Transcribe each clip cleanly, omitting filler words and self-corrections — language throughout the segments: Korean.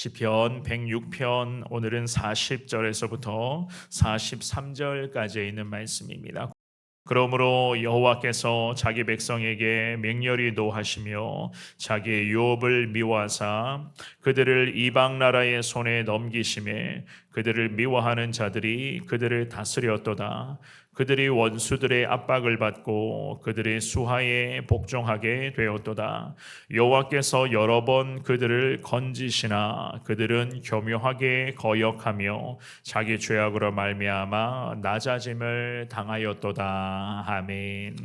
시편 106편 오늘은 40절에서부터 43절까지 있는 말씀입니다. 그러므로 여호와께서 자기 백성에게 맹렬히 노하시며 자기의 유업을 미워하사 그들을 이방 나라의 손에 넘기심에 그들을 미워하는 자들이 그들을 다스렸도다. 그들이 원수들의 압박을 받고 그들의 수하에 복종하게 되었도다. 여호와께서 여러 번 그들을 건지시나 그들은 교묘하게 거역하며 자기 죄악으로 말미암아 낮아짐을 당하였도다. 아멘.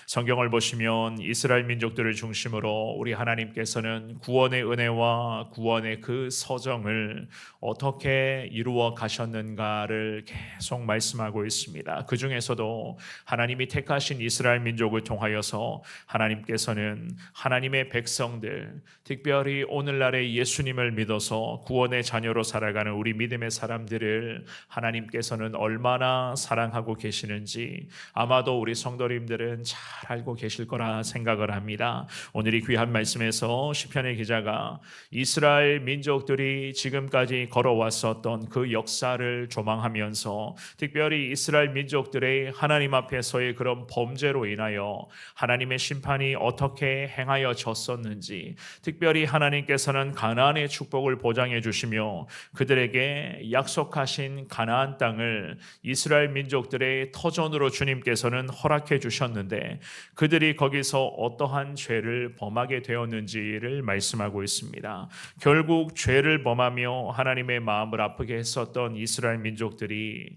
성경을 보시면 이스라엘 민족들을 중심으로 우리 하나님께서는 구원의 은혜와 구원의 그 서정을 어떻게 이루어 가셨는가를 계속 말씀하고 있습니다. 그 중에서도 하나님이 택하신 이스라엘 민족을 통하여서 하나님께서는 하나님의 백성들, 특별히 오늘날의 예수님을 믿어서 구원의 자녀로 살아가는 우리 믿음의 사람들을 하나님께서는 얼마나 사랑하고 계시는지 아마도 우리 성도님들은 잘 알고 계실 거라 생각을 합니다. 오늘 이 귀한 말씀에서 시편의 기자가 이스라엘 민족들이 지금까지 걸어왔었던 그 역사를 조망하면서 특별히 이스라엘 민족들의 하나님 앞에서의 그런 범죄로 인하여 하나님의 심판이 어떻게 행하여졌었는지, 특별히 하나님께서는 가나안의 축복을 보장해 주시며 그들에게 약속하신 가나안 땅을 이스라엘 민족들의 터전으로 주님께서는 허락해 주셨는데 그들이 거기서 어떠한 죄를 범하게 되었는지를 말씀하고 있습니다. 결국 죄를 범하며 하나님의 마음을 아프게 했었던 이스라엘 민족들이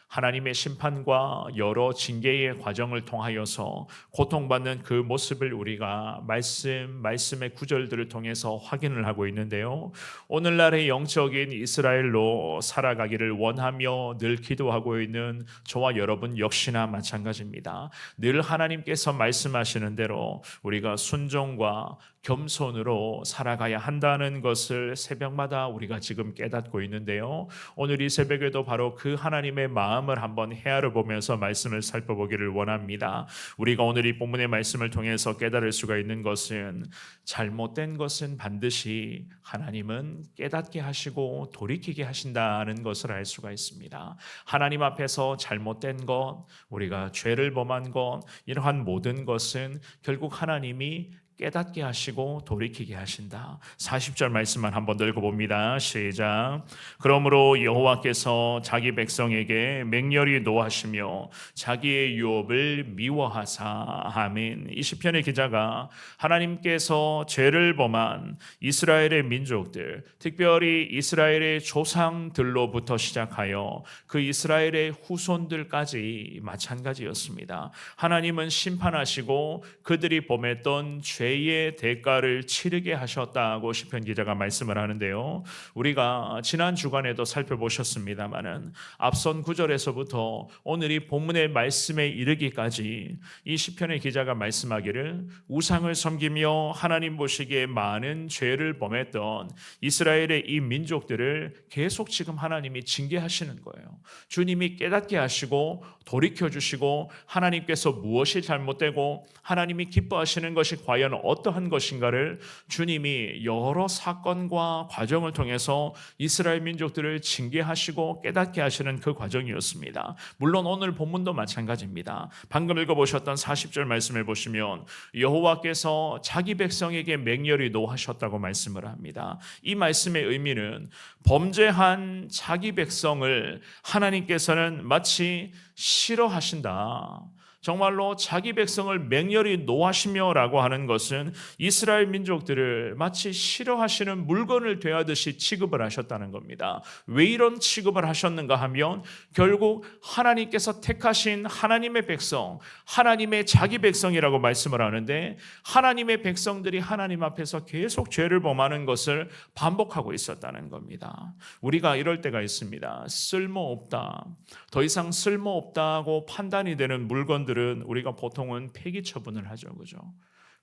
하나님의 심판과 여러 징계의 과정을 통하여서 고통받는 그 모습을 우리가 말씀의 구절들을 통해서 확인을 하고 있는데요. 오늘날의 영적인 이스라엘로 살아가기를 원하며 늘 기도하고 있는 저와 여러분 역시나 마찬가지입니다. 늘 하나님께서 말씀하시는 대로 우리가 순종과 겸손으로 살아가야 한다는 것을 새벽마다 우리가 지금 깨닫고 있는데요. 오늘 이 새벽에도 바로 그 하나님의 마음을 한번 헤아려 보면서 말씀을 살펴보기를 원합니다. 우리가 오늘 이 본문의 말씀을 통해서 깨달을 수가 있는 것은 잘못된 것은 반드시 하나님은 깨닫게 하시고 돌이키게 하신다는 것을 알 수가 있습니다. 하나님 앞에서 잘못된 것, 우리가 죄를 범한 것, 이러한 모든 것은 결국 하나님이 깨닫게 하시고 돌이키게 하신다. 40절 말씀만 한번 더 읽어봅니다. 시작. 그러므로 여호와께서 자기 백성에게 맹렬히 노하시며 자기의 유업을 미워하사. 아멘. 이 시편의 기자가 하나님께서 죄를 범한 이스라엘의 민족들, 특별히 이스라엘의 조상들로부터 시작하여 그 이스라엘의 후손들까지 마찬가지였습니다. 하나님은 심판하시고 그들이 범했던 죄의 대가를 치르게 하셨다고 시편 기자가 말씀을 하는데요. 우리가 지난 주간에도 살펴보셨습니다마는 앞선 구절에서부터 오늘 이 본문의 말씀에 이르기까지 이 시편의 기자가 말씀하기를 우상을 섬기며 하나님 보시기에 많은 죄를 범했던 이스라엘의 이 민족들을 계속 지금 하나님이 징계하시는 거예요. 주님이 깨닫게 하시고 돌이켜 주시고 하나님께서 무엇이 잘못되고 하나님이 기뻐하시는 것이 과연 어떠한 것인가를 주님이 여러 사건과 과정을 통해서 이스라엘 민족들을 징계하시고 깨닫게 하시는 그 과정이었습니다. 물론 오늘 본문도 마찬가지입니다. 방금 읽어보셨던 40절 말씀을 보시면 여호와께서 자기 백성에게 맹렬히 노하셨다고 말씀을 합니다. 이 말씀의 의미는 범죄한 자기 백성을 하나님께서는 마치 싫어하신다. 정말로 자기 백성을 맹렬히 노하시며라고 하는 것은 이스라엘 민족들을 마치 싫어하시는 물건을 대하듯이 취급을 하셨다는 겁니다. 왜 이런 취급을 하셨는가 하면 결국 하나님께서 택하신 하나님의 백성, 하나님의 자기 백성이라고 말씀을 하는데 하나님의 백성들이 하나님 앞에서 계속 죄를 범하는 것을 반복하고 있었다는 겁니다. 우리가 이럴 때가 있습니다. 쓸모없다. 더 이상 쓸모없다고 판단이 되는 물건들은 우리가 보통은 폐기 처분을 하죠. 그죠?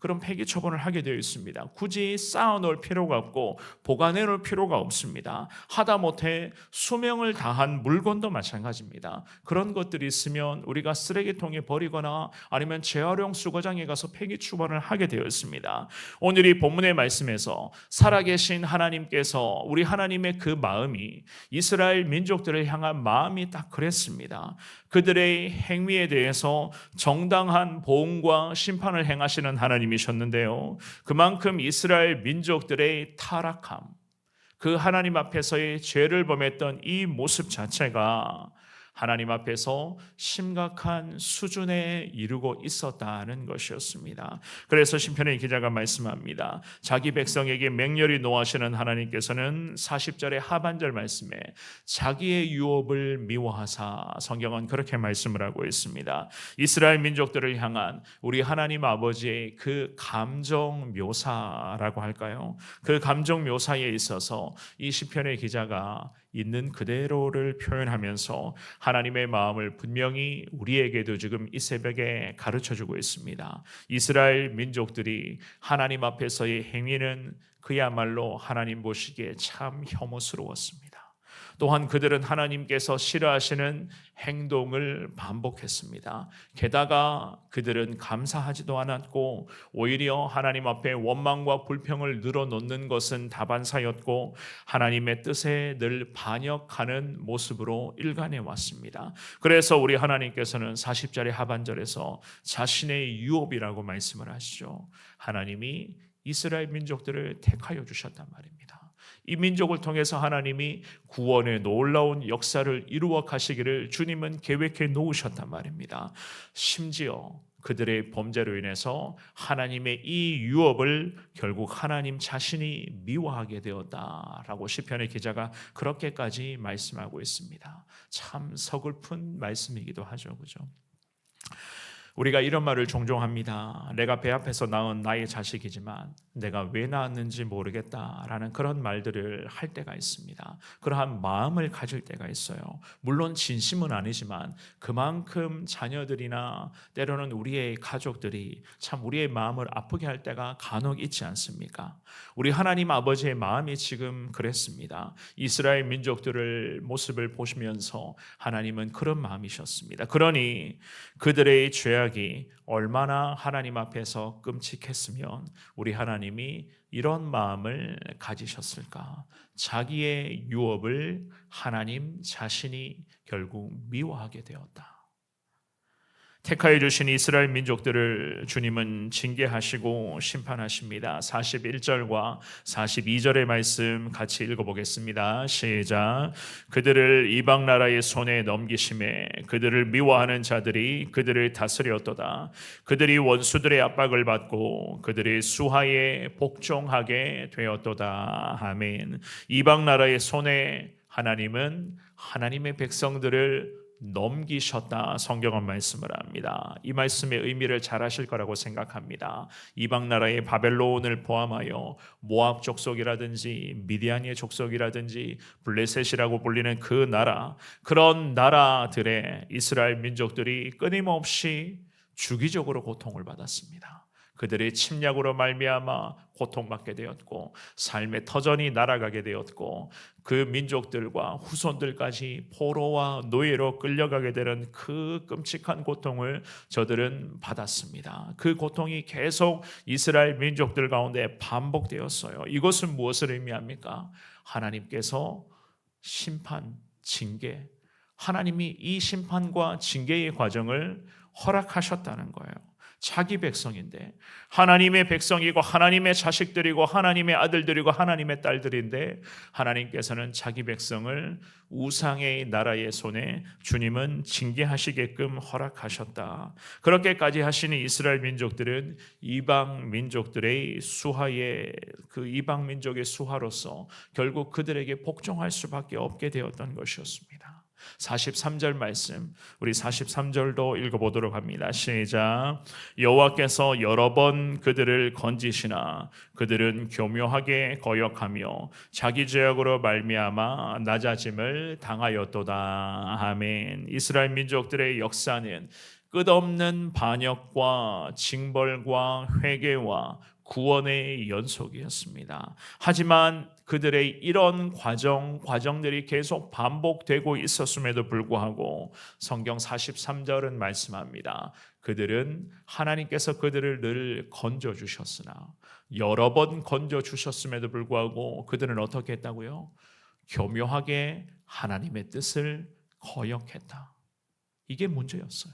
그런 폐기 처분을 하게 되어 있습니다. 굳이 쌓아놓을 필요가 없고 보관해 놓을 필요가 없습니다. 하다못해 수명을 다한 물건도 마찬가지입니다. 그런 것들이 있으면 우리가 쓰레기통에 버리거나 아니면 재활용 수거장에 가서 폐기 처분을 하게 되어 있습니다. 오늘 이 본문의 말씀에서 살아계신 하나님께서 우리 하나님의 그 마음이 이스라엘 민족들을 향한 마음이 딱 그랬습니다. 그들의 행위에 대해서 정당한 보응과 심판을 행하시는 하나님이셨는데요. 그만큼 이스라엘 민족들의 타락함, 그 하나님 앞에서의 죄를 범했던 이 모습 자체가 하나님 앞에서 심각한 수준에 이르고 있었다는 것이었습니다. 그래서 시편의 기자가 말씀합니다. 자기 백성에게 맹렬히 노하시는 하나님께서는 40절의 하반절 말씀에 자기의 유업을 미워하사, 성경은 그렇게 말씀을 하고 있습니다. 이스라엘 민족들을 향한 우리 하나님 아버지의 그 감정 묘사라고 할까요? 그 감정 묘사에 있어서 이 시편의 기자가 있는 그대로를 표현하면서 하나님의 마음을 분명히 우리에게도 지금 이 새벽에 가르쳐주고 있습니다. 이스라엘 민족들이 하나님 앞에서의 행위는 그야말로 하나님 보시기에 참 혐오스러웠습니다. 또한 그들은 하나님께서 싫어하시는 행동을 반복했습니다. 게다가 그들은 감사하지도 않았고 오히려 하나님 앞에 원망과 불평을 늘어놓는 것은 다반사였고 하나님의 뜻에 늘 반역하는 모습으로 일관해 왔습니다. 그래서 우리 하나님께서는 40절의 하반절에서 자신의 유업이라고 말씀을 하시죠. 하나님이 이스라엘 민족들을 택하여 주셨단 말입니다. 이 민족을 통해서 하나님이 구원의 놀라운 역사를 이루어 가시기를 주님은 계획해 놓으셨단 말입니다. 심지어 그들의 범죄로 인해서 하나님의 이 유업을 결국 하나님 자신이 미워하게 되었다라고 시편의 기자가 그렇게까지 말씀하고 있습니다. 참 서글픈 말씀이기도 하죠, 그죠? 우리가 이런 말을 종종 합니다. 내가 배 앞에서 낳은 나의 자식이지만 내가 왜 낳았는지 모르겠다라는 그런 말들을 할 때가 있습니다. 그러한 마음을 가질 때가 있어요. 물론 진심은 아니지만 그만큼 자녀들이나 때로는 우리의 가족들이 참 우리의 마음을 아프게 할 때가 간혹 있지 않습니까? 우리 하나님 아버지의 마음이 지금 그랬습니다. 이스라엘 민족들을 모습을 보시면서 하나님은 그런 마음이셨습니다. 그러니 그들의 죄악이 얼마나 하나님 앞에서 끔찍했으면 우리 하나님이 이런 마음을 가지셨을까? 자기의 유업을 하나님 자신이 결국 미워하게 되었다. 택하여 주신 이스라엘 민족들을 주님은 징계하시고 심판하십니다. 41절과 42절의 말씀 같이 읽어보겠습니다. 시작. 그들을 이방 나라의 손에 넘기심에 그들을 미워하는 자들이 그들을 다스렸도다. 그들이 원수들의 압박을 받고 그들의 수하에 복종하게 되었도다. 아멘. 이방 나라의 손에 하나님은 하나님의 백성들을 넘기셨다, 성경은 말씀을 합니다. 이 말씀의 의미를 잘 아실 거라고 생각합니다. 이방 나라의 바벨론을 포함하여 모압 족속이라든지 미디안의 족속이라든지 블레셋이라고 불리는 그 나라, 그런 나라들의 이스라엘 민족들이 끊임없이 주기적으로 고통을 받았습니다. 그들의 침략으로 말미암아 고통받게 되었고 삶의 터전이 날아가게 되었고 그 민족들과 후손들까지 포로와 노예로 끌려가게 되는 그 끔찍한 고통을 저들은 받았습니다. 그 고통이 계속 이스라엘 민족들 가운데 반복되었어요. 이것은 무엇을 의미합니까? 하나님께서 심판, 징계, 하나님이 이 심판과 징계의 과정을 허락하셨다는 거예요. 자기 백성인데, 하나님의 백성이고 하나님의 자식들이고 하나님의 아들들이고 하나님의 딸들인데 하나님께서는 자기 백성을 우상의 나라의 손에 주님은 징계하시게끔 허락하셨다. 그렇게까지 하시니 이스라엘 민족들은 이방 민족들의 수하에, 그 이방 민족의 수하로서 결국 그들에게 복종할 수밖에 없게 되었던 것이었습니다. 43절 말씀, 우리 43절도 읽어보도록 합니다. 시작. 여호와께서 여러 번 그들을 건지시나 그들은 교묘하게 거역하며 자기 죄악으로 말미암아 낮아짐을 당하였도다. 아멘. 이스라엘 민족들의 역사는 끝없는 반역과 징벌과 회개와 구원의 연속이었습니다. 하지만 그들의 이런 과정들이 계속 반복되고 있었음에도 불구하고 성경 43절은 말씀합니다. 그들은 하나님께서 그들을 늘 건져주셨으나, 여러 번 건져주셨음에도 불구하고 그들은 어떻게 했다고요? 교묘하게 하나님의 뜻을 거역했다. 이게 문제였어요.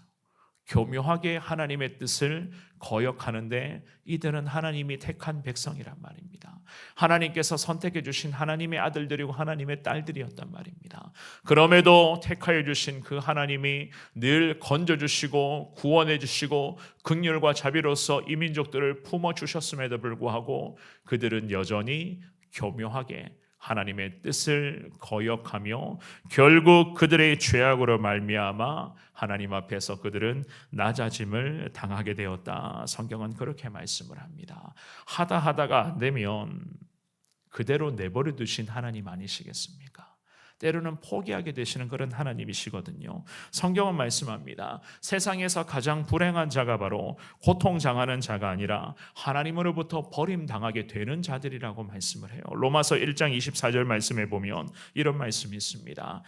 교묘하게 하나님의 뜻을 거역하는데 이들은 하나님이 택한 백성이란 말입니다. 하나님께서 선택해 주신 하나님의 아들들이고 하나님의 딸들이었단 말입니다. 그럼에도 택하여 주신 그 하나님이 늘 건져주시고 구원해 주시고 긍휼과 자비로서 이 민족들을 품어주셨음에도 불구하고 그들은 여전히 교묘하게 하나님의 뜻을 거역하며 결국 그들의 죄악으로 말미암아 하나님 앞에서 그들은 낮아짐을 당하게 되었다. 성경은 그렇게 말씀을 합니다. 하다가 안 되면 그대로 내버려 두신 하나님 아니시겠습니까? 때로는 포기하게 되시는 그런 하나님이시거든요. 성경은 말씀합니다. 세상에서 가장 불행한 자가 바로 고통당하는 자가 아니라 하나님으로부터 버림당하게 되는 자들이라고 말씀을 해요. 로마서 1장 24절 말씀에 보면 이런 말씀이 있습니다.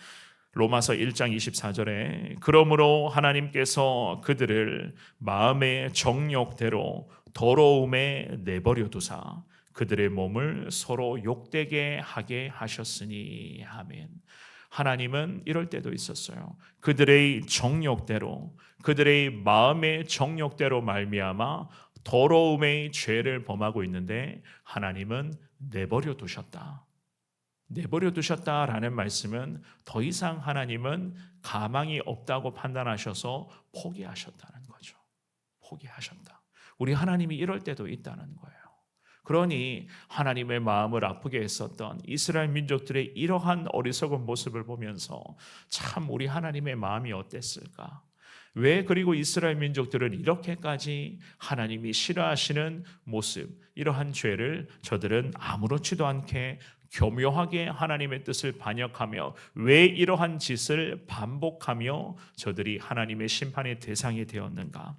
로마서 1장 24절에 그러므로 하나님께서 그들을 마음의 정욕대로 더러움에 내버려 두사 그들의 몸을 서로 욕되게 하게 하셨으니. 아멘. 하나님은 이럴 때도 있었어요. 그들의 정욕대로, 그들의 마음의 정욕대로 말미암아 더러움의 죄를 범하고 있는데 하나님은 내버려 두셨다. 내버려 두셨다라는 말씀은 더 이상 하나님은 가망이 없다고 판단하셔서 포기하셨다는 거죠. 포기하셨다. 우리 하나님이 이럴 때도 있다는 거예요. 그러니 하나님의 마음을 아프게 했었던 이스라엘 민족들의 이러한 어리석은 모습을 보면서 참 우리 하나님의 마음이 어땠을까? 왜 그리고 이스라엘 민족들은 이렇게까지 하나님이 싫어하시는 모습, 이러한 죄를 저들은 아무렇지도 않게 교묘하게 하나님의 뜻을 반역하며 왜 이러한 짓을 반복하며 저들이 하나님의 심판의 대상이 되었는가?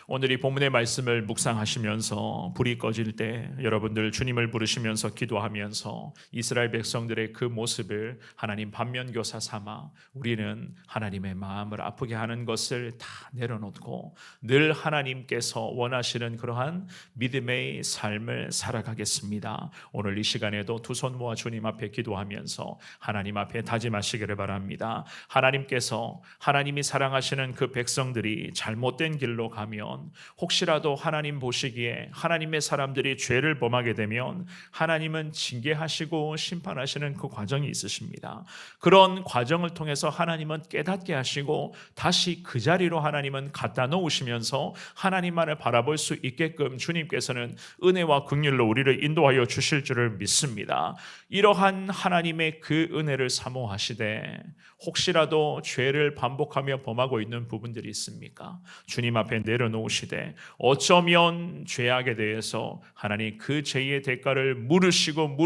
오늘 이 본문의 말씀을 묵상하시면서 불이 꺼질 때 여러분들 주님을 부르시면서 기도하면서 이스라엘 백성들의 그 모습을 하나님 반면교사 삼아 우리는 하나님의 마음을 아프게 하는 것을 다 내려놓고 늘 하나님께서 원하시는 그러한 믿음의 삶을 살아가겠습니다. 오늘 이 시간에도 두 손 모아 주님 앞에 기도하면서 하나님 앞에 다짐하시기를 바랍니다. 하나님께서 하나님이 사랑하시는 그 백성들이 잘못된 길로 가면 혹시라도 하나님 보시기에 하나님의 사람들이 죄를 범하게 되면 하나님은 징계하시고 심판하시는 그 과정이 있으십니다. 그런 과정을 통해서 하나님은 깨닫게 하시고 다시 그 자리로 하나님은 갖다 놓으시면서 하나님만을 바라볼 수 있게끔 주님께서는 은혜와 긍휼로 우리를 인도하여 주실 줄을 믿습니다. 이러한 하나님의 그 은혜를 사모하시되 혹시라도 죄를 반복하며 범하고 있는 부분들이 있습니까? 주님 앞에 내려놓으시되 어쩌면 죄악에 대해서 하나님 그 죄의 대가를 물으시고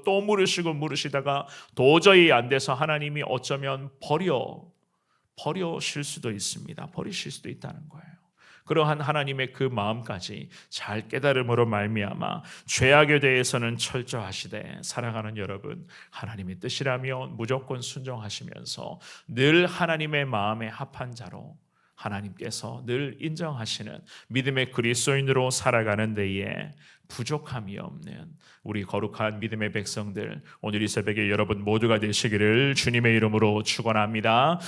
또 물으시다가 도저히 안 돼서 하나님이 어쩌면 버리실 수도 있습니다. 버리실 수도 있다는 거예요. 그러한 하나님의 그 마음까지 잘 깨달음으로 말미암아 죄악에 대해서는 철저하시되 살아가는 여러분, 하나님의 뜻이라면 무조건 순종하시면서 늘 하나님의 마음에 합한 자로 하나님께서 늘 인정하시는 믿음의 그리스도인으로 살아가는 데에 부족함이 없는 우리 거룩한 믿음의 백성들, 오늘 이 새벽에 여러분 모두가 되시기를 주님의 이름으로 축원합니다.